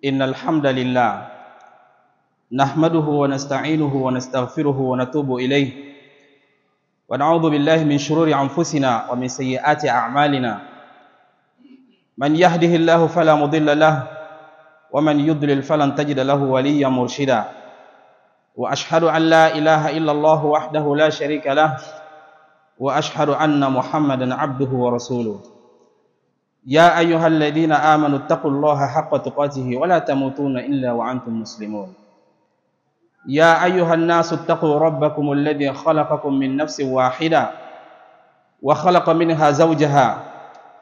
إن الحمد لله نحمده ونستعينه ونستغفره ونتوب إليه ونعوذ بالله من شرور أنفسنا ومن سيئات أعمالنا من يهده الله فلا مضل له ومن يضلل فلن تجد له وليا مرشدا وأشهد أن لا إله إلا الله وحده لا شريك له وأشهد أن محمدا عبده ورسوله يا أيها الذين آمنوا اتقوا الله حق تقاته ولا تموتون إلا وأنتم مسلمون يا أيها الناس اتقوا ربكم الذي خلقكم من نفس واحدة وخلق منها زوجها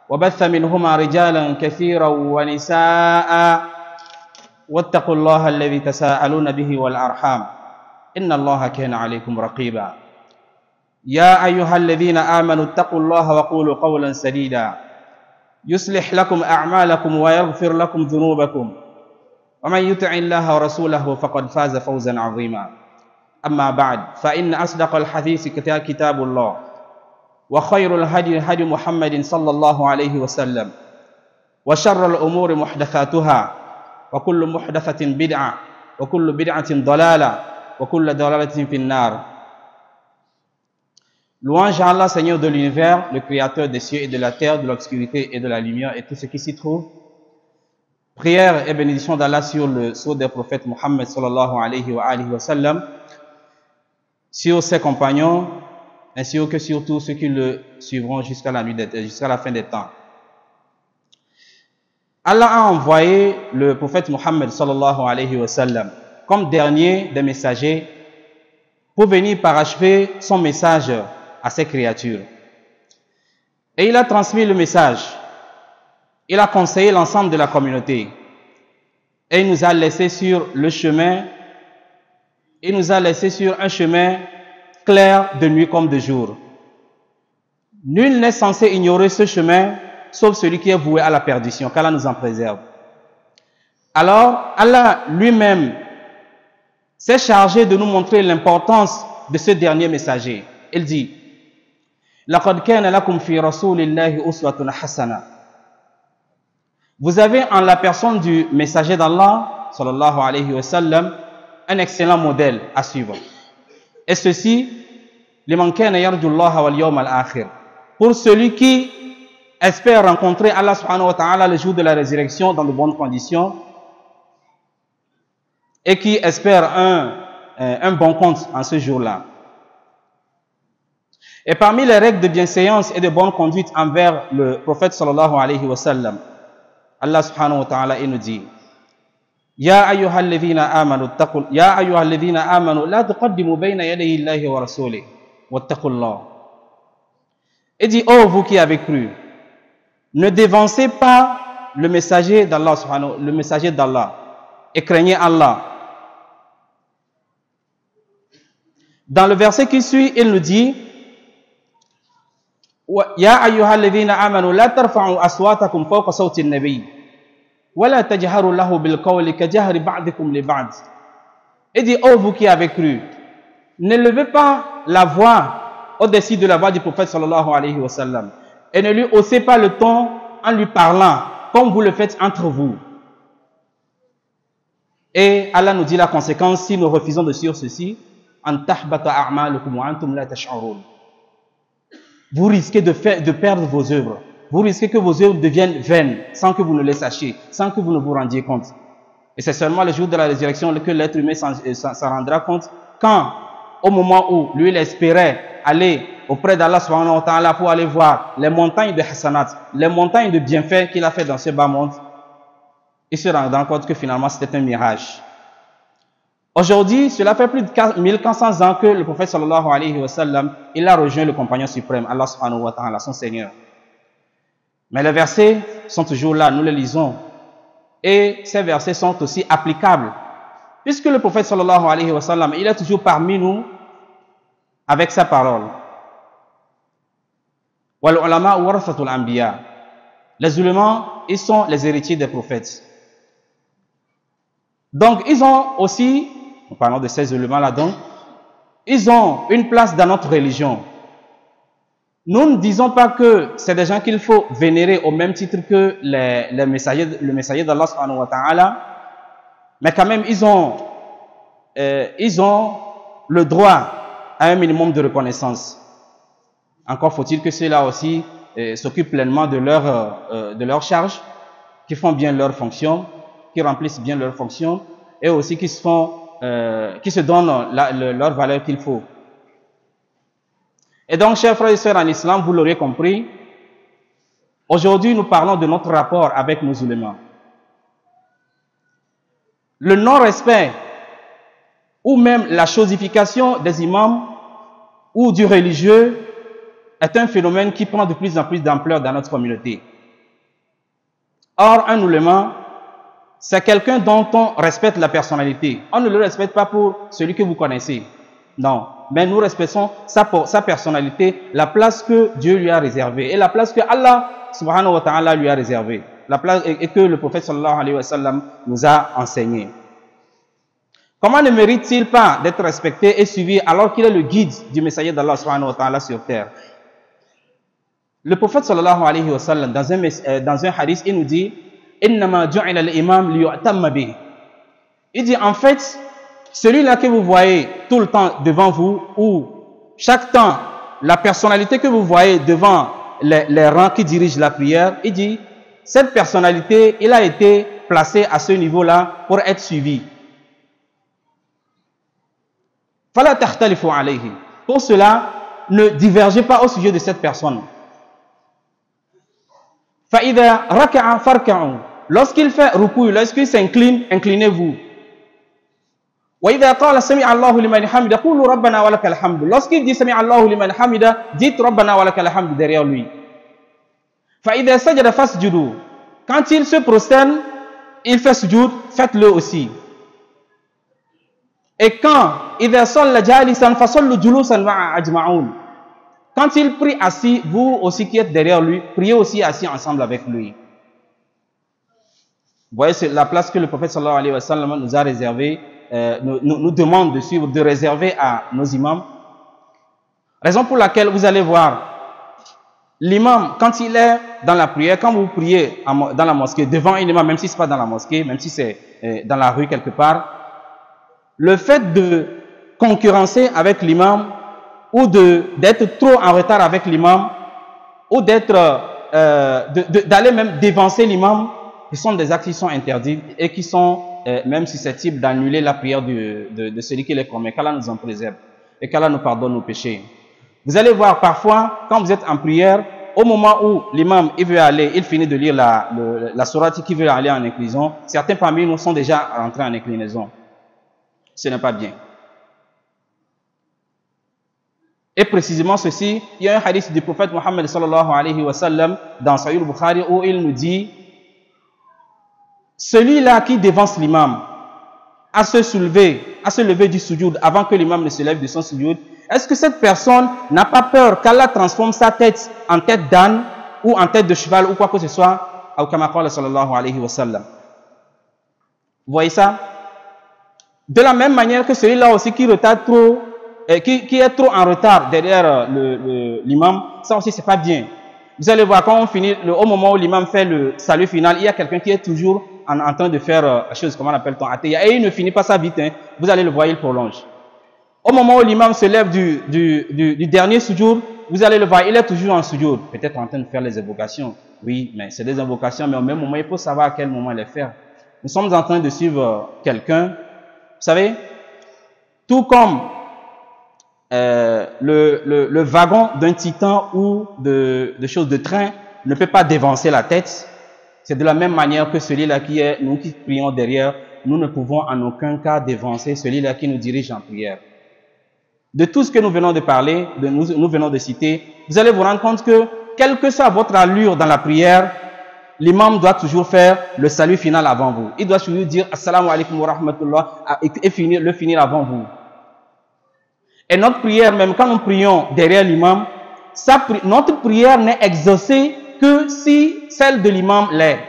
وبث منهما رجالا كثيرا ونساء واتقوا الله الذي تساءلون به والأرحام إن الله كان عليكم رقيبا يا أيها الذين آمنوا اتقوا الله وقولوا قولا سديدا يصلح لكم أعمالكم ويغفر لكم ذنوبكم ومن يطع الله ورسوله فقد فاز فوزا عظيما أما بعد فإن أصدق الحديث كتاب الله وخير الهدي هدي محمد صلى الله عليه وسلم وشر الأمور محدثاتها وكل محدثة بدعة وكل بدعة ضلالة وكل ضلالة في النار. Louange à Allah, Seigneur de l'univers, le créateur des cieux et de la terre, de l'obscurité et de la lumière et tout ce qui s'y trouve. Prière et bénédiction d'Allah sur le sceau des prophètes Mohammed sallallahu alayhi wa sallam, sur ses compagnons, ainsi que sur tous ceux qui le suivront jusqu'à la fin des temps. Allah a envoyé le prophète Mohammed sallallahu alayhi wa sallam comme dernier des messagers pour venir parachever son message à ses créatures. Et il a transmis le message. Il a conseillé l'ensemble de la communauté. Et il nous a laissé sur le chemin. Il nous a laissé sur un chemin clair de nuit comme de jour. Nul n'est censé ignorer ce chemin, sauf celui qui est voué à la perdition, qu'Allah nous en préserve. Alors, Allah lui-même s'est chargé de nous montrer l'importance de ce dernier messager. Il dit: لَقَدْ كَانَ لَكُمْ فِي رَسُولِ اللَّهِ أُسْوَةٌ حَسَنَةٌ. Vous avez en la personne du messager d'Allah, sallallahu alayhi wa sallam, un excellent modèle à suivre. Et ceci, لِمَنْ كَانَ يَرْجُ اللَّهَ وَالْيَوْمَ الْآخِرِ. Pour celui qui espère rencontrer Allah subhanahu wa ta'ala le jour de la résurrection dans de bonnes conditions et qui espère un bon compte en ce jour-là. Et parmi les règles de bienséance et de bonne conduite envers le prophète sallallahu alayhi wa sallam, Allah subhanahu wa ta'ala nous dit: Ya ayyuhalladhina amanu la tuqaddimu bayna yaday Allahi wa rasulihi wattaqullah. Et dit: oh vous qui avez cru, ne dévancez pas le messager d'Allah subhanahu, le messager d'Allah, et craignez Allah. Dans le verset qui suit, il nous dit: Ya ayyuhalladhina amanu la tarfa'u aswatakum fawqa sawti an-nabi wa la tajharu lahu bil qawli ka jahri ba'dikum li ba'd. Et dit: oh vous qui avez cru, ne levez pas la voix au-dessus de la voix du prophète sallallahu alayhi wa sallam et ne lui haussez pas le ton en lui parlant comme vous le faites entre vous. Et Allah nous dit la conséquence si nous refusons de suivre ceci: an tahbata a'malukum wa antum la tash'urun. Vous risquez de perdre vos œuvres. Vous risquez que vos œuvres deviennent vaines sans que vous ne les sachiez, sans que vous ne vous rendiez compte. Et c'est seulement le jour de la résurrection que l'être humain s'en rendra compte, quand, au moment où lui il espérait aller auprès d'Allah subhanahu wa ta'ala pour aller voir les montagnes de Hassanat, les montagnes de bienfaits qu'il a fait dans ce bas monde, il se rendra compte que finalement c'était un mirage. Aujourd'hui, cela fait plus de 1400 ans que le prophète sallallahu alayhi wa sallam, il a rejoint le compagnon suprême, Allah subhanahu wa ta'ala, son Seigneur. Mais les versets sont toujours là, nous les lisons. Et ces versets sont aussi applicables. Puisque le prophète sallallahu alayhi wa sallam, il est toujours parmi nous avec sa parole. Wal ulama warathatul anbiya. Les ulémas, ils sont les héritiers des prophètes. Donc, ils ont aussi, en parlant de ces éléments-là, donc, ils ont une place dans notre religion. Nous ne disons pas que c'est des gens qu'il faut vénérer au même titre que le messager d'Allah subhanahu wa ta'ala, Mais quand même, ils ont le droit à un minimum de reconnaissance. Encore faut-il que ceux-là aussi s'occupent pleinement de leur charge, qui font bien leur fonction, qui remplissent bien leur fonction, et aussi qui se donnent leur valeur qu'il faut. Et donc, chers frères et sœurs en islam, vous l'aurez compris, aujourd'hui nous parlons de notre rapport avec nos ulémas. Le non-respect ou même la chosification des imams ou du religieux est un phénomène qui prend de plus en plus d'ampleur dans notre communauté. Or, un ulama, c'est quelqu'un dont on respecte la personnalité. On ne le respecte pas pour celui que vous connaissez. Non, mais nous respectons sa personnalité, la place que Dieu lui a réservée et la place que Allah subhanahu wa ta'ala lui a réservée. La place et que le prophète sallallahu alayhi wa sallam nous a enseigné. Comment ne mérite-t-il pas d'être respecté et suivi alors qu'il est le guide du messager d'Allah subhanahu wa ta'ala sur terre? Le prophète sallallahu alayhi wa sallam, dans un hadith, il nous dit Innama ju'ila al-imam liyu'tamma bihi. Il dit en fait, celui-là que vous voyez tout le temps devant vous, ou chaque temps, la personnalité que vous voyez devant les rangs qui dirigent la prière, il dit, cette personnalité, il a été placé à ce niveau-là pour être suivi. Fala takhtalifu alayhi. Pour cela, ne divergez pas au sujet de cette personne. Fa'idha raka'a farka'u. Lorsqu'il fait ruku, lorsqu'il s'incline, inclinez-vous. وإذا قال سمع الله لمن حمده قولوا ربنا ولك الحمد. Lorsqu'il dit سمع الله لمن حمده, dites ربنا ولك الحمد derrière lui. فإذا سجد فاسجدوا. Quand il se prosterne, il fait sujoud, faites-le aussi. Et quand إذا صلى جالسا فصلوا جلوسا مع أجمعون. Quand il prie assis, vous aussi qui êtes derrière lui, priez aussi assis ensemble avec lui. Vous voyez, c'est la place que le prophète sallallahu alayhi wa sallam nous a réservée. Nous demande de suivre, de réserver à nos imams. Raison pour laquelle vous allez voir l'imam, quand il est dans la prière, quand vous priez dans la mosquée, devant un imam, même si ce n'est pas dans la mosquée, même si c'est dans la rue quelque part, le fait de concurrencer avec l'imam ou d'être trop en retard avec l'imam ou d'aller même dévancer l'imam, ce sont des actes qui sont interdits et qui sont même susceptibles d'annuler la prière de celui qui les commet. Qu'Allah nous en préserve et qu'Allah nous pardonne nos péchés. Vous allez voir parfois, quand vous êtes en prière, au moment où l'imam il finit de lire la sourate qui veut aller en inclinaison, certains parmi nous sont déjà rentrés en inclinaison. Ce n'est pas bien. Et précisément ceci, il y a un hadith du prophète Mohammed sallallahu alayhi wa sallam dans Sahih al-Bukhari où il nous dit celui-là qui devance l'imam à se lever du sujoud avant que l'imam ne se lève de son sujoud, est-ce que cette personne n'a pas peur qu'Allah transforme sa tête en tête d'âne ou en tête de cheval ou quoi que ce soit? Ou kama qala sallallahu alayhi wa sallam. Vous voyez ça? De la même manière que celui-là aussi qui retarde trop, qui est trop en retard derrière l'imam, ça aussi c'est pas bien. Vous allez voir quand on finit, au moment où l'imam fait le salut final, il y a quelqu'un qui est toujours en train de faire la chose, comment on appelle-t-on, ataya, et il ne finit pas ça vite, hein. Vous allez le voir, il prolonge. Au moment où l'imam se lève du dernier sujoud, vous allez le voir, il est toujours en sujoud, peut-être en train de faire les invocations. Oui, mais c'est des invocations, mais au même moment, il faut savoir à quel moment les faire. Nous sommes en train de suivre quelqu'un, vous savez, tout comme le wagon d'un titan ou de choses de train ne peut pas dévancer la tête. C'est de la même manière que celui-là nous qui prions derrière, nous ne pouvons en aucun cas dévancer celui-là qui nous dirige en prière. De tout ce que nous venons de parler, nous venons de citer, vous allez vous rendre compte que, quelle que soit votre allure dans la prière, l'imam doit toujours faire le salut final avant vous. Il doit toujours dire Assalamu alaikum wa rahmatullah et finir avant vous. Et notre prière, même quand nous prions derrière l'imam, notre prière n'est exaucée que si celle de l'imam l'est.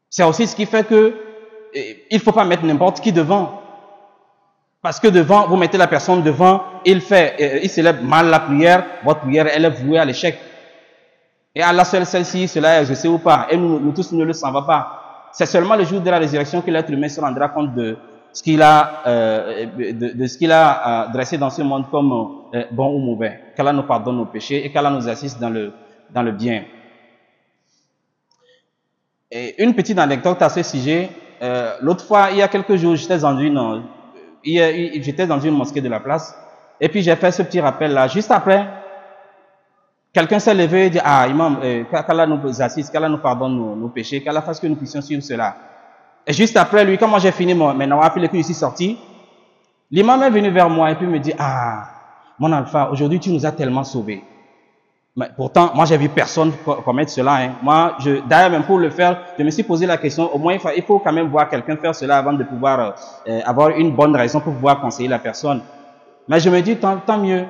C'est aussi ce qui fait que il ne faut pas mettre n'importe qui devant. Parce que devant, vous mettez la personne devant, il célèbre mal la prière, votre prière elle est vouée à l'échec. Et Allah seul sait si cela est exaucé ou pas. Et nous tous ne le savons pas. C'est seulement le jour de la résurrection que l'être humain se rendra compte de ce qu'il a, dressé dans ce monde comme bon ou mauvais. Qu'Allah nous pardonne nos péchés et qu'Allah nous assiste dans le bien. Et une petite anecdote à ce sujet. L'autre fois, il y a quelques jours, j'étais dans une mosquée de la place. Et puis j'ai fait ce petit rappel là. Juste après, quelqu'un s'est levé et dit, ah imam, qu'Allah nous assiste, qu'Allah nous pardonne nos péchés, qu'Allah fasse que nous puissions suivre cela. Et juste après lui, quand moi j'ai fini mes nawafil et que je suis sorti, l'imam est venu vers moi et puis me dit, ah mon alpha, aujourd'hui tu nous as tellement sauvés. Mais pourtant, moi j'ai vu personne commettre cela. Hein. Moi, d'ailleurs même pour le faire, je me suis posé la question, au moins il faut quand même voir quelqu'un faire cela avant de pouvoir avoir une bonne raison pour pouvoir conseiller la personne. Mais je me dis, tant mieux,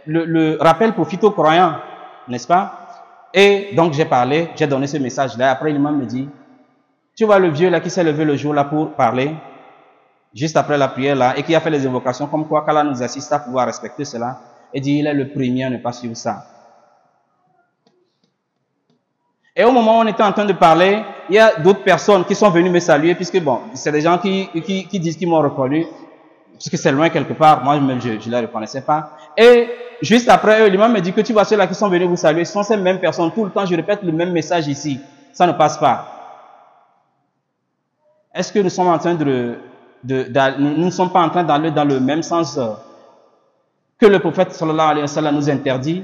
le rappel profite aux croyants, n'est-ce pas? Et donc j'ai parlé, j'ai donné ce message-là. Après l'imam me dit, tu vois le vieux là qui s'est levé le jour là pour parler, juste après la prière là, et qui a fait les invocations, comme quoi qu'Allah nous assiste à pouvoir respecter cela, et dit, il est le premier à ne pas suivre ça. Et au moment où on était en train de parler, il y a d'autres personnes qui sont venues me saluer, puisque bon, c'est des gens qui disent qu'ils m'ont reconnu, puisque c'est loin quelque part, moi même je ne les reconnaissais pas. Et juste après eux, l'imam me dit que tu vois ceux-là qui sont venus vous saluer, ce sont ces mêmes personnes, tout le temps je répète le même message ici, ça ne passe pas. Est-ce que nous sommes en train nous ne sommes pas en train d'aller dans le même sens que le prophète sallallahu alayhi wa sallam nous interdit?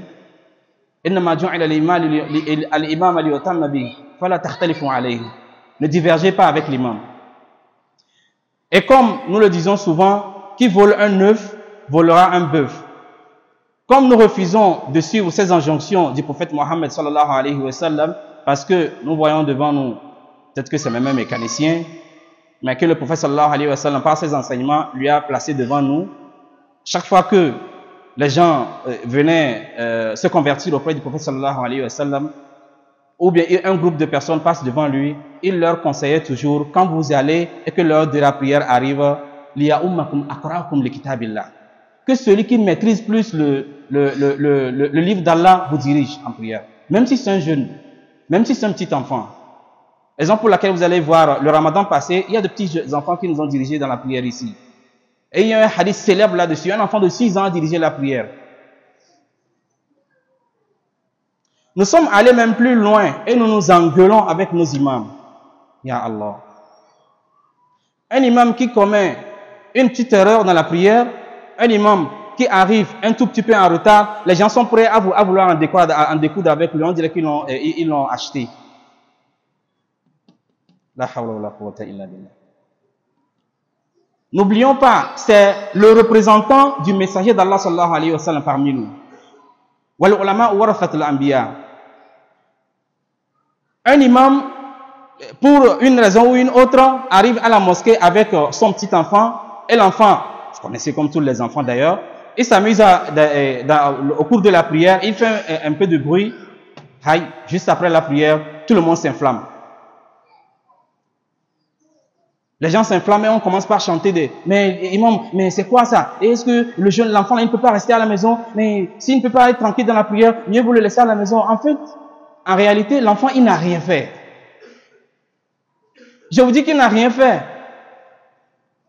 Ne divergez pas avec l'imam. Et comme nous le disons souvent, qui vole un œuf volera un bœuf. Comme nous refusons de suivre ces injonctions du prophète Mohammed sallallahu alayhi wa sallam, parce que nous voyons devant nous, peut-être que c'est même un mécanicien, mais que le prophète sallallahu alayhi wa sallam, par ses enseignements, lui a placé devant nous. Chaque fois que les gens venaient se convertir auprès du prophète sallallahu alayhi wa sallam, ou bien un groupe de personnes passe devant lui, il leur conseillait toujours, quand vous y allez et que l'heure de la prière arrive, que celui qui maîtrise plus le livre d'Allah vous dirige en prière, même si c'est un jeune, même si c'est un petit enfant. Raison pour laquelle vous allez voir le ramadan passé, il y a de petits enfants qui nous ont dirigés dans la prière ici. Et il y a un hadith célèbre là-dessus, un enfant de 6 ans a dirigé la prière. Nous sommes allés même plus loin et nous nous engueulons avec nos imams. Ya Allah. Un imam qui commet une petite erreur dans la prière, un imam qui arrive un tout petit peu en retard, les gens sont prêts à vouloir en découdre avec lui, on dirait qu'ils l'ont acheté. La hawla wa la quwwata illa billah. N'oublions pas, c'est le représentant du messager d'Allah sallallahu alayhi wa sallam parmi nous. Wal ulama warathatul anbiya. Un imam, pour une raison ou une autre, arrive à la mosquée avec son petit enfant, et l'enfant, vous connaissez comme tous les enfants d'ailleurs, il s'amuse au cours de la prière, il fait un peu de bruit, juste après la prière, tout le monde s'inflamme. Les gens s'inflamment et on commence par chanter mais imam, mais c'est quoi ça? Est-ce que l'enfant il ne peut pas rester à la maison? Mais s'il ne peut pas être tranquille dans la prière, mieux vous le laisser à la maison. En fait, en réalité, l'enfant il n'a rien fait. Je vous dis qu'il n'a rien fait.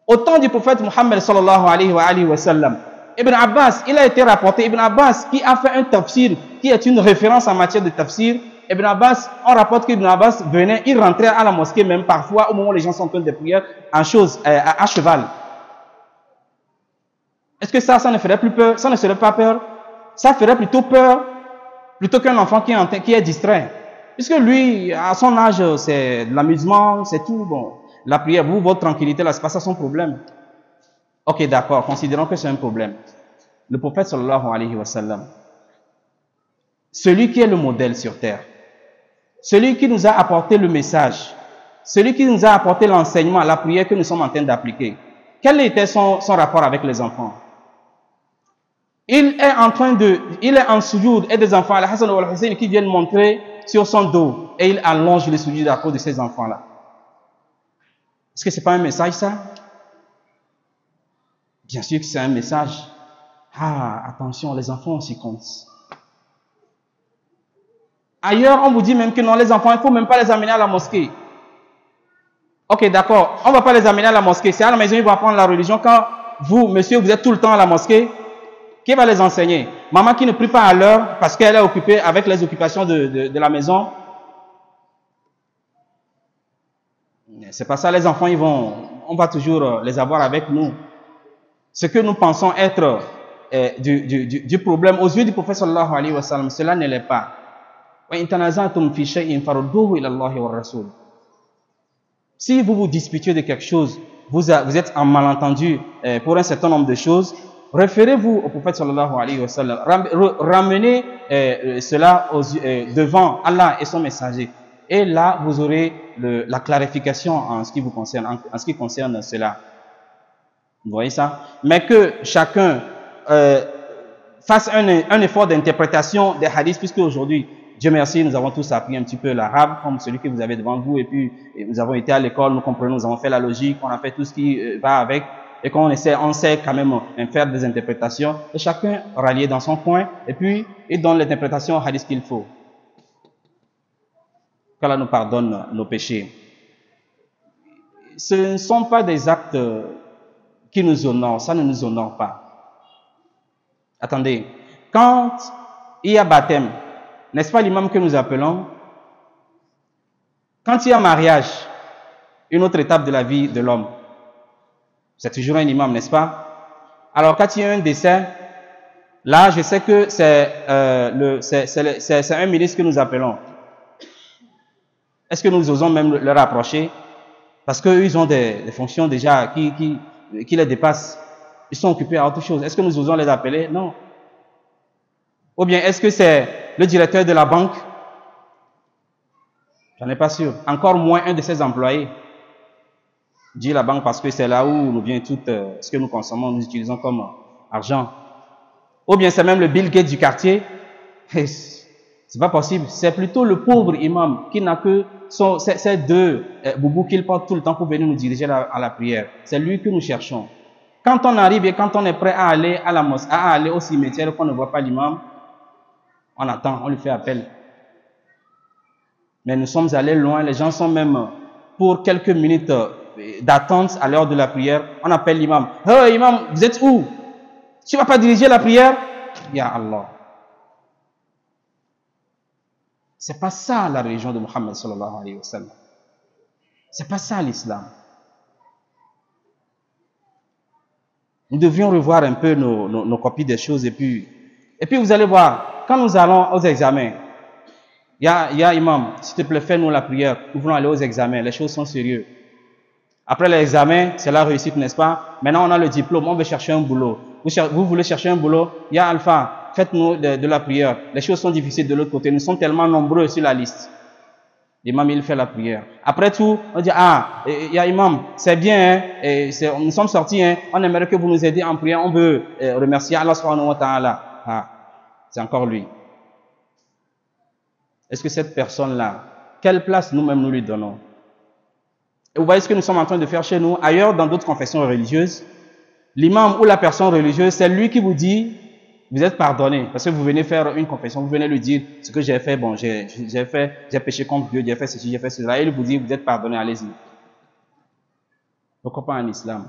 Au temps du prophète Mohammed sallallahu alayhi wa sallam, Ibn Abbas, il a été rapporté, Ibn Abbas qui a fait un tafsir, qui est une référence en matière de tafsir. Ibn Abbas, on rapporte qu'Ibn Abbas venait, il rentrait à la mosquée même parfois au moment où les gens sont en train de prier à cheval. Est-ce que ça ne ferait plus peur? Ça ne serait pas peur? Ça ferait plutôt peur, plutôt qu'un enfant qui est distrait. Puisque lui, à son âge, c'est de l'amusement, c'est tout. Bon, la prière, vous, votre tranquillité, là, c'est pas ça son problème. Ok, d'accord, considérons que c'est un problème. Le prophète sallallahu alayhi wa sallam, celui qui est le modèle sur terre, celui qui nous a apporté le message, celui qui nous a apporté l'enseignement, la prière que nous sommes en train d'appliquer, quel était son rapport avec les enfants? Il est en sujoud et des enfants, Al-Hassan ou Al-Hussein, qui viennent montrer sur son dos et il allonge le sujoud à cause de ces enfants-là. Est-ce que ce n'est pas un message ça? Bien sûr que c'est un message. Ah, attention, les enfants aussi comptent. Ailleurs, on vous dit même que non, les enfants, il ne faut même pas les amener à la mosquée. Ok, d'accord, on ne va pas les amener à la mosquée. C'est à la maison ils vont apprendre la religion. Quand vous, monsieur, vous êtes tout le temps à la mosquée, qui va les enseigner? Maman qui ne prie pas à l'heure parce qu'elle est occupée avec les occupations de la maison. C'est pas ça, les enfants, on va toujours les avoir avec nous. Ce que nous pensons être du problème aux yeux du prophète sallallahu alayhi wa sallam, cela ne l'est pas. Si vous vous disputez de quelque chose, vous êtes en malentendu pour un certain nombre de choses, référez-vous au prophète sallallahu alayhi wa sallam. Ramenez cela devant Allah et son messager. Et là, vous aurez la clarification en ce qui vous concerne, en ce qui concerne cela. Vous voyez ça? Mais que chacun fasse un effort d'interprétation des hadiths, puisque aujourd'hui, Dieu merci, nous avons tous appris un petit peu l'arabe, comme celui que vous avez devant vous, et puis nous avons été à l'école, nous comprenons, nous avons fait la logique, on a fait tout ce qui va avec, et quand on sait quand même faire des interprétations, et chacun rallié dans son coin, et puis il donne l'interprétation au hadith qu'il faut. Qu'Allah nous pardonne nos péchés. Ce ne sont pas des actes qui nous honorent, ça ne nous honore pas. Attendez, quand il y a baptême, n'est-ce pas l'imam que nous appelons? Quand il y a mariage, une autre étape de la vie de l'homme, c'est toujours un imam, n'est-ce pas? Alors quand il y a un décès, là je sais que c'est un ministre que nous appelons. Est-ce que nous osons même leur approcher? Parce qu'eux, ils ont des fonctions déjà qui les dépassent. Ils sont occupés à autre chose. Est-ce que nous osons les appeler? Non. Ou bien, est-ce que c'est le directeur de la banque? J'en ai pas sûr. Encore moins un de ses employés. Je dis la banque parce que c'est là où nous vient tout ce que nous consommons, nous utilisons comme argent. Ou bien c'est même le Bill Gates du quartier. C'est pas possible. C'est plutôt le pauvre imam qui n'a que ces deux boubous qu'il porte tout le temps pour venir nous diriger à la prière. C'est lui que nous cherchons. Quand on arrive et quand on est prêt à aller à la mosquée, à aller au cimetière, qu'on ne voit pas l'imam, on attend, on lui fait appel. Mais nous sommes allés loin, les gens sont même pour quelques minutes d'attente à l'heure de la prière, on appelle l'imam. Oh imam, vous êtes où? Tu ne vas pas diriger la prière? Ya Allah. C'est pas ça la religion de Muhammad sallallahu alayhi wa sallam. C'est pas ça l'islam. Nous devions revoir un peu nos copies des choses et puis vous allez voir, quand nous allons aux examens, ya imam, s'il te plaît, fais-nous la prière, nous voulons aller aux examens, les choses sont sérieuses. Après l'examen, c'est la réussite, n'est-ce pas? Maintenant, on a le diplôme, on veut chercher un boulot. Vous voulez chercher un boulot? Ya Alpha, faites-nous de la prière. Les choses sont difficiles de l'autre côté, nous sommes tellement nombreux sur la liste. L'imam, il fait la prière. Après tout, on dit, ah, ya imam, c'est bien, hein, nous sommes sortis, hein, on aimerait que vous nous aidiez en prière, on veut remercier Allah subhanahu wa ta'ala. Ah, c'est encore lui. Est-ce que cette personne-là, quelle place nous-mêmes nous lui donnons? Et vous voyez ce que nous sommes en train de faire chez nous, ailleurs dans d'autres confessions religieuses. L'imam ou la personne religieuse, c'est lui qui vous dit, vous êtes pardonné, parce que vous venez faire une confession, vous venez lui dire, ce que j'ai fait, bon, j'ai péché contre Dieu, j'ai fait ceci, j'ai fait cela, et il vous dit, vous êtes pardonné, allez-y. Pourquoi pas en islam?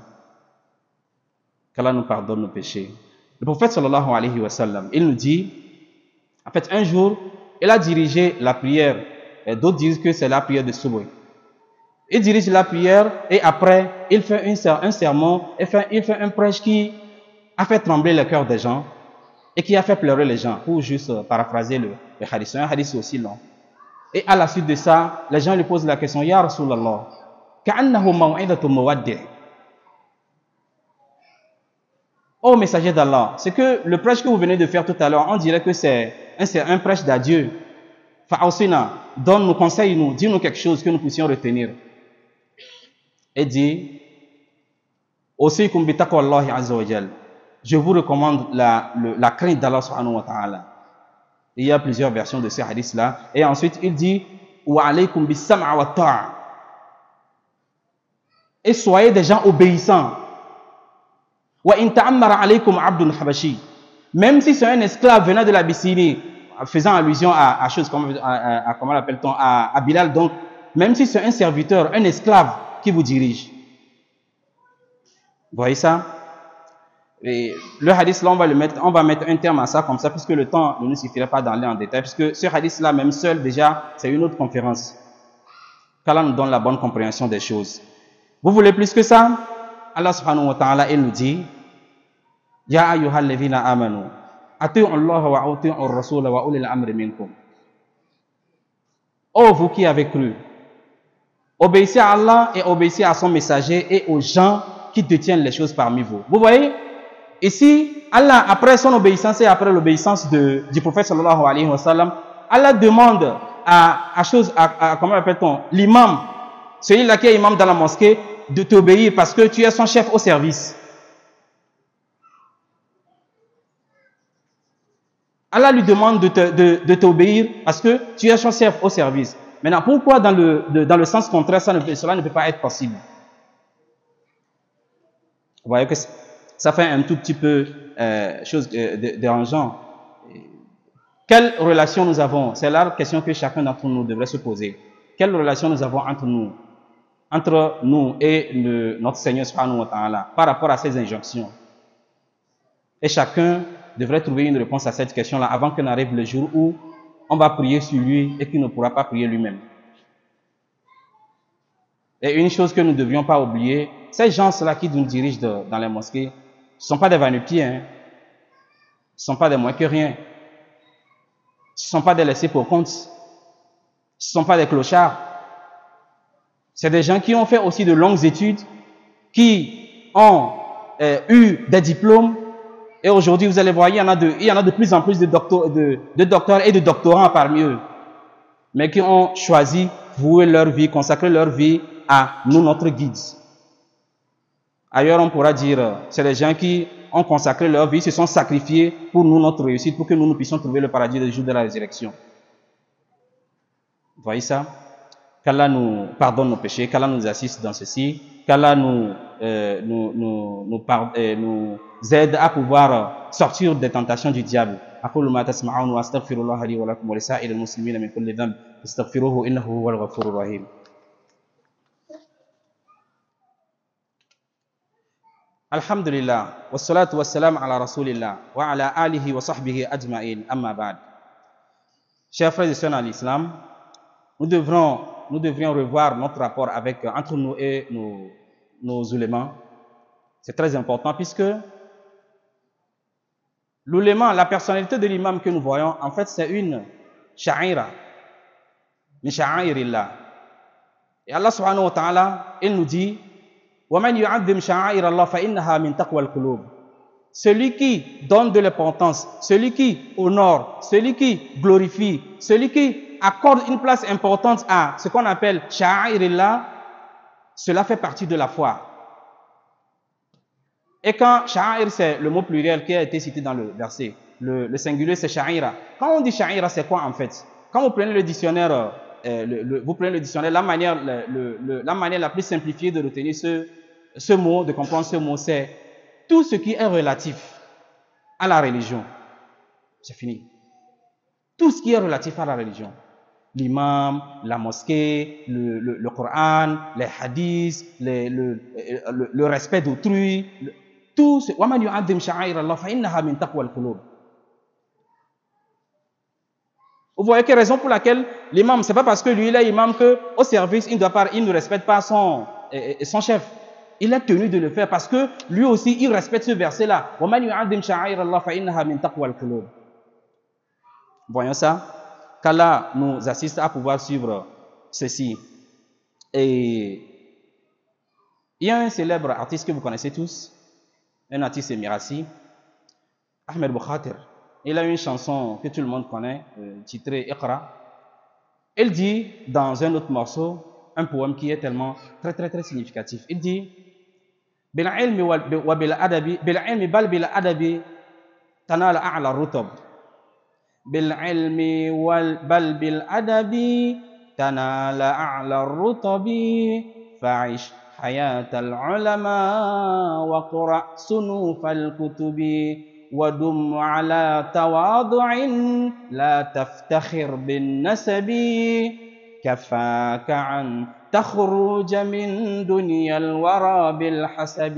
Qu'Allah nous pardonne nos péchés. Le prophète sallallahu alayhi wa sallam, il nous dit, en fait, un jour, il a dirigé la prière, et d'autres disent que c'est la prière de Subh. Il dirige la prière et après, il fait un sermon, il fait un prêche qui a fait trembler le cœur des gens et qui a fait pleurer les gens, pour juste paraphraser le hadith. C'est un hadith aussi long. Et à la suite de ça, les gens lui posent la question, Ya Rasulallah, ka'annahu maw'idatu muwaddi'. Oh messager d'Allah, c'est que le prêche que vous venez de faire tout à l'heure, on dirait que c'est un prêche d'adieu. Fa'awsina, donne-nous, conseille-nous, dis-nous quelque chose que nous puissions retenir. Et dit, Osikum bi taqwallahi azza wa jal. Je vous recommande la crainte d'Allah subhanahu wa ta'ala. Il y a plusieurs versions de ce hadith-là. Et ensuite, il dit, wa alaykum bis sam'a wa ta'a. Et soyez des gens obéissants. Wa in ta'ammara alaykum abdun habashi. Même si c'est un esclave venant de l'Abyssinie, faisant allusion comment l'appelle-t-on, à Bilal, donc, même si c'est un serviteur, un esclave, qui vous dirige. Vous voyez ça? Et le hadith là, on va mettre un terme à ça comme ça, puisque le temps ne nous suffirait pas d'aller en détail, puisque ce hadith là, même seul, déjà, c'est une autre conférence. Qu'Allah nous donne la bonne compréhension des choses. Vous voulez plus que ça? Allah subhanahu wa ta'ala, il nous dit, Ya ayyuhal ladhina amanu, ati'u Allah wa ati'u ar-rasul wa ulil amri minkum. Oh, vous qui avez cru, obéissez à Allah et obéissez à son messager et aux gens qui détiennent les choses parmi vous. Vous voyez? Ici, Allah, après son obéissance et après l'obéissance du prophète sallallahu alayhi wa sallam, Allah demande comment appelle-t-on, l'imam, celui-là qui est imam dans la mosquée, de t'obéir parce que tu es son chef au service. Allah lui demande de t'obéir parce que tu es son chef au service. Maintenant, pourquoi dans le sens contraire, cela ne peut pas être possible? Vous voyez que ça fait un tout petit peu chose dérangeant. Quelle relation nous avons? C'est la question que chacun d'entre nous devrait se poser. Quelle relation nous avons entre nous et notre Seigneur subhanahu wa ta'ala par rapport à ces injonctions? Et chacun devrait trouver une réponse à cette question-là avant que n'arrive le jour où on va prier sur lui et qu'il ne pourra pas prier lui-même. Et une chose que nous ne devrions pas oublier, ces gens-là qui nous dirigent dans les mosquées, ce ne sont pas des va-nu-pieds, hein. Ce ne sont pas des moins que rien. Ce ne sont pas des laissés pour compte. Ce ne sont pas des clochards. C'est des gens qui ont fait aussi de longues études, qui ont eu des diplômes. Et aujourd'hui, vous allez voir, il y en a de plus en plus de docteurs et de doctorants parmi eux. Mais qui ont choisi vouer leur vie, consacrer leur vie à nous, notre guide. Ailleurs, on pourra dire, c'est des gens qui ont consacré leur vie, se sont sacrifiés pour nous, notre réussite, pour que nous puissions trouver le paradis le jour de la résurrection. Vous voyez ça? Qu'Allah nous pardonne nos péchés, qu'Allah nous assiste dans ceci, qu'Allah nous aide à pouvoir sortir des tentations du diable. أقول ما تسمعون وأستغفر الله لي ولكم ولسائر المسلمين من كل ذنب استغفروه إنه هو الغفور الرحيم. Alhamdulillah, wassalatu wassalam ala rasulillah, wa ala alihi wa sahbihi ajma'in, amma ba'd. Chers frères et sœurs dans l'islam, nous devrions revoir notre rapport entre nous et nos ulémas. C'est très important puisque l'uléma, la personnalité de l'imam que nous voyons, en fait, c'est une sha'ira, min sha'airillah. Et Allah subhanahu wa ta'ala, il nous dit, وَمَنْ يُعَظِّمْ شَعَائِرَ اللَّهِ فَإِنَّهَا مِنْ تَقْوَى الْقُلُوبِ. Celui qui donne de l'importance, celui qui honore, celui qui glorifie, celui qui accorde une place importante à ce qu'on appelle sha'airillah, cela fait partie de la foi. Et quand sha'air, c'est le mot pluriel qui a été cité dans le verset, le singulier c'est sha'ira. Quand on dit sha'ira, c'est quoi en fait? Quand vous prenez le dictionnaire, la manière la plus simplifiée de retenir ce mot, de comprendre ce mot, c'est tout ce qui est relatif à la religion. C'est fini. Tout ce qui est relatif à la religion. L'imam, la mosquée, le Coran, les hadiths, le respect d'autrui, tout ce... وَمَنْ يُعَظِّمْ شَعَائِرَ اللَّهِ فَإِنَّهَا مِنْ تَقْوَى الْقُلُوبِ. Vous voyez quelle raison pour laquelle l'imam, c'est pas parce que lui il est imam qu'au service il ne respecte pas son chef. Il est tenu de le faire parce que lui aussi il respecte ce verset-là. وَمَنْ يُعَظِّمْ شَعَائِرَ اللَّهِ فَإِنَّهَا مِنْ تَقْوَى الْقُلُوبِ. Voyons ça. Qu'Allah nous assiste à pouvoir suivre ceci. Et il y a un célèbre artiste que vous connaissez tous, un artiste émirati, Ahmed Bukhatir. Il a une chanson que tout le monde connaît, titrée Iqra. Il dit dans un autre morceau, un poème qui est tellement très significatif. Il dit Bil-ilmi wa bil-adabi, bil-ilmi bal bil-adabi tanal a'la rutab. Bil-ilmi bal bil-adabi tanal a'la rutabi. Fa'ish hayat al-ulama wa qura' sunuf al-kutubi. ودم على تواضع لا تفتخر بالنسب كفاك عن تخرج من دنيا الورى بالحسب.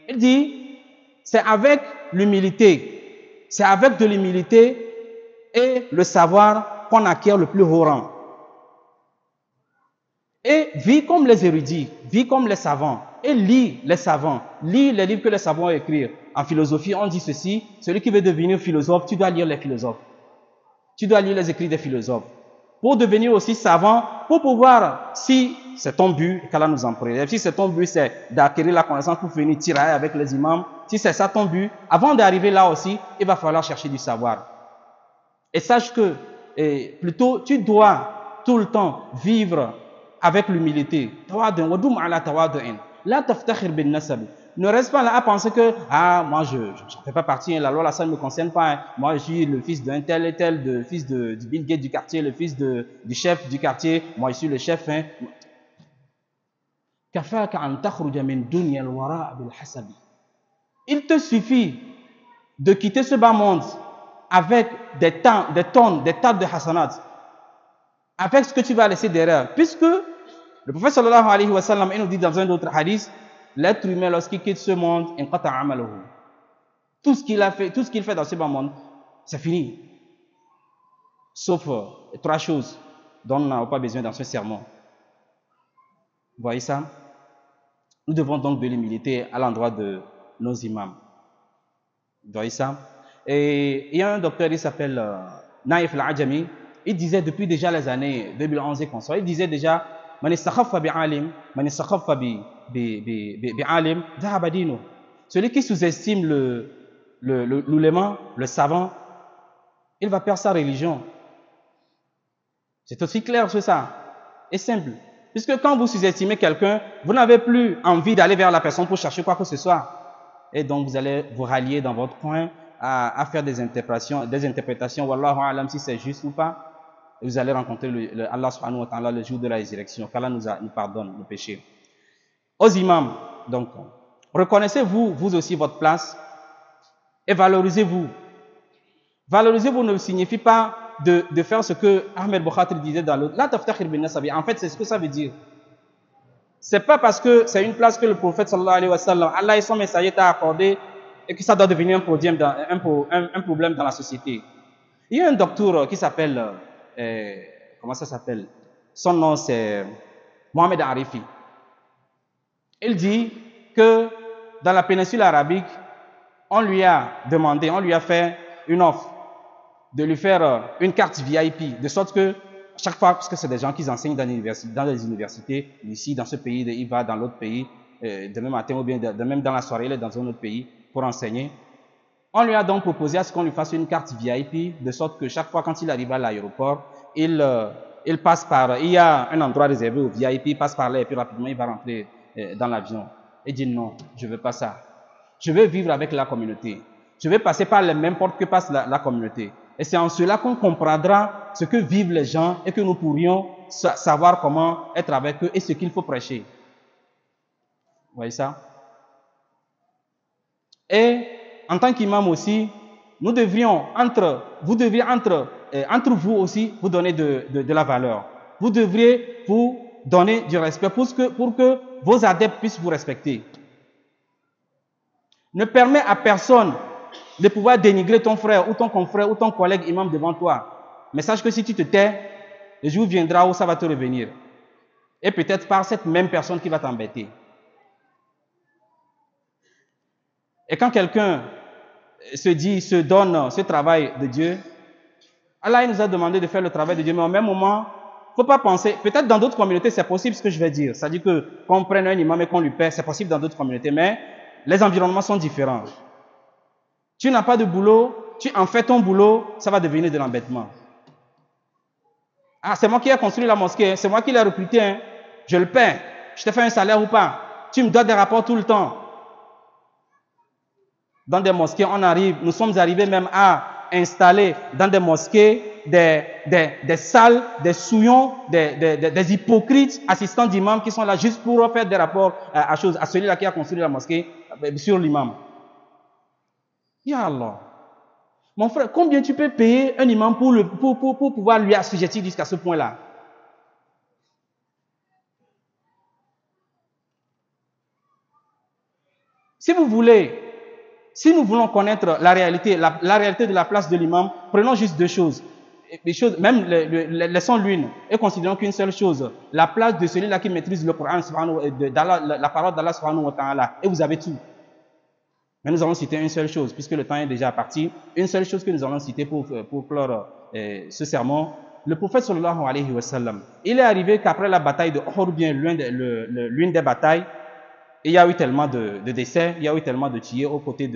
Il dit, c'est avec l'humilité, c'est avec de l'humilité et le savoir qu'on acquiert le plus haut rang. Et vis comme les érudits, vis comme les savants, et lis les savants, lis les livres que les savants ont écrits. En philosophie, on dit ceci, celui qui veut devenir philosophe, tu dois lire les philosophes. Tu dois lire les écrits des philosophes. Pour devenir aussi savant, pour pouvoir, si c'est ton but, qu'Allah nous en prie, si c'est ton but, c'est d'acquérir la connaissance pour venir tirer avec les imams, si c'est ça ton but, avant d'arriver là aussi, il va falloir chercher du savoir. Et sache que, plutôt, tu dois tout le temps vivre avec l'humilité. Ne reste pas là à penser que moi je ne fais pas partie, la loi là ça ne me concerne pas. Moi je suis le fils d'un tel et tel, le fils du Bill Gates du quartier, le fils du chef du quartier, moi je suis le chef. Il te suffit de quitter ce bas monde avec des tonnes, des tas de hasanat, avec ce que tu vas laisser derrière. Puisque le prophète sallallahu alayhi wa sallam, il nous dit dans un autre hadith, l'être humain lorsqu'il quitte ce monde, tout ce qu'il a fait, tout ce qu'il fait dans ce bas monde, c'est fini. Sauf trois choses dont on n'a pas besoin dans ce sermon. Vous voyez ça? Nous devons donc de l'humilité à l'endroit de nos imams. Vous voyez ça? Et il y a un docteur, il s'appelle Naïf Al-Ajami, il disait depuis déjà les années 2011 et consort, il disait déjà Man istakhaffa bi'alim, man istakhaffa bi'alim, dhahaba dinu. Celui qui sous-estime l'ouléma, le savant, il va perdre sa religion. C'est aussi clair que ça, et simple. Puisque quand vous sous-estimez quelqu'un, vous n'avez plus envie d'aller vers la personne pour chercher quoi que ce soit. Et donc vous allez vous rallier dans votre coin à faire des interprétations, wallahu alam si c'est juste ou pas. Et vous allez rencontrer Allah subhanahu wa ta'ala le jour de la résurrection, qu'Allah nous pardonne nos péchés. Aux imams, donc, reconnaissez-vous, vous aussi, votre place et valorisez-vous. Valorisez-vous ne signifie pas de faire ce que Ahmed Bokhatri disait dans l'autre. La taftakhir bin nasabi. En fait, c'est ce que ça veut dire. C'est pas parce que c'est une place que le prophète sallallahu alayhi wa sallam, Allah et son messager t'a accordé et que ça doit devenir un problème dans la société. Il y a un docteur qui s'appelle, comment ça s'appelle? Son nom c'est Mohamed Arifi. Il dit que dans la péninsule arabique, on lui a demandé, on lui a fait une offre de lui faire une carte VIP, de sorte que chaque fois, parce que c'est des gens qui enseignent dans les universités, ici, dans ce pays, il va dans l'autre pays, demain matin ou bien même dans la soirée, il est dans un autre pays pour enseigner. On lui a donc proposé à ce qu'on lui fasse une carte VIP, de sorte que chaque fois quand il arrive à l'aéroport, il passe par, il y a un endroit réservé au VIP, il passe par là et puis rapidement il va rentrer dans l'avion. Il dit non, je ne veux pas ça. Je veux vivre avec la communauté. Je veux passer par les mêmes portes que passe la communauté. Et c'est en cela qu'on comprendra ce que vivent les gens et que nous pourrions savoir comment être avec eux et ce qu'il faut prêcher. Vous voyez ça? Et en tant qu'imam aussi, nous devrions entre vous aussi vous donner de la valeur. Vous devriez vous donner du respect pour que vos adeptes puissent vous respecter. Ne permets à personne de pouvoir dénigrer ton frère ou ton confrère ou ton collègue imam devant toi. Mais sache que si tu te tais, le jour viendra où ça va te revenir. Et peut-être par cette même personne qui va t'embêter. Et quand quelqu'un se donne ce travail de Dieu, Allah nous a demandé de faire le travail de Dieu, mais au même moment, il ne faut pas penser, peut-être dans d'autres communautés c'est possible ce que je vais dire, c'est-à-dire qu'on prenne un imam et qu'on lui paie, c'est possible dans d'autres communautés, mais les environnements sont différents. Tu n'as pas de boulot, tu en fais ton boulot, ça va devenir de l'embêtement. Ah, c'est moi qui ai construit la mosquée, c'est moi qui l'ai recruté, hein. Je le paie, je te fais un salaire ou pas. Tu me dois des rapports tout le temps. Dans des mosquées, nous sommes arrivés même à installer dans des mosquées des salles, des souillons, des hypocrites assistants d'imam qui sont là juste pour faire des rapports à celui-là qui a construit la mosquée sur l'imam. Ya Allah. Mon frère, combien tu peux payer un imam pour pouvoir lui assujettir jusqu'à ce point-là? Si nous voulons connaître la réalité de la place de l'imam, prenons juste deux choses. Même laissons l'une et considérons qu'une seule chose, la place de celui-là qui maîtrise le Coran, la parole d'Allah subhanahu wa ta'ala, et vous avez tout. Mais nous allons citer une seule chose, puisque le temps est déjà parti, une seule chose que nous allons citer pour clore ce sermon. Le prophète sallallahu alayhi wa sallam, il est arrivé qu'après la bataille de Uhud, bien l'une des batailles, il y a eu tellement de décès, il y a eu tellement de tués aux côtés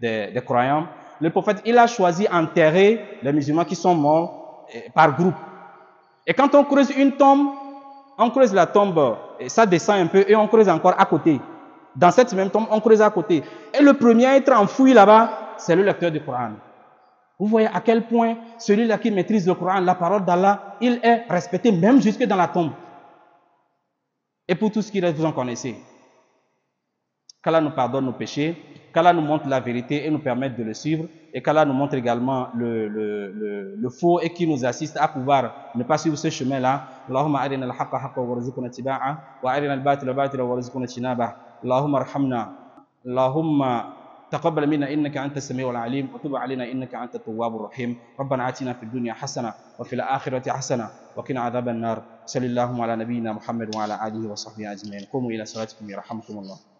des croyants. Le prophète, il a choisi d'enterrer les musulmans qui sont morts par groupe. Et quand on creuse une tombe, on creuse la tombe, et ça descend un peu et on creuse encore à côté. Dans cette même tombe, on creuse à côté. Et le premier à être enfoui là-bas, c'est le lecteur du Coran. Vous voyez à quel point celui-là qui maîtrise le Coran, la parole d'Allah, il est respecté même jusque dans la tombe. Et pour tout ce qui reste, vous en connaissez. Qu'Allah nous pardonne nos péchés, qu'Allah nous montre la vérité et nous permette de le suivre, et qu'Allah nous montre également le faux et qui nous assiste à pouvoir ne pas suivre ce chemin-là. Allahumma arina al-haqqa haqqa warzuqna ittiba'a wa arina al-batila batila warzuqna ijtinaba. Allahumma arhamna. Allahumma تقبل منا إنك أنت السميع العليم وتب علينا إنك أنت التواب الرحيم ربنا آتنا في الدنيا حسنة وفي الآخرة حسنة وقنا عذاب النار صلى الله على نبينا محمد وعلى آله وصحبه أجمعين قوموا إلى صلاتكم يرحمكم الله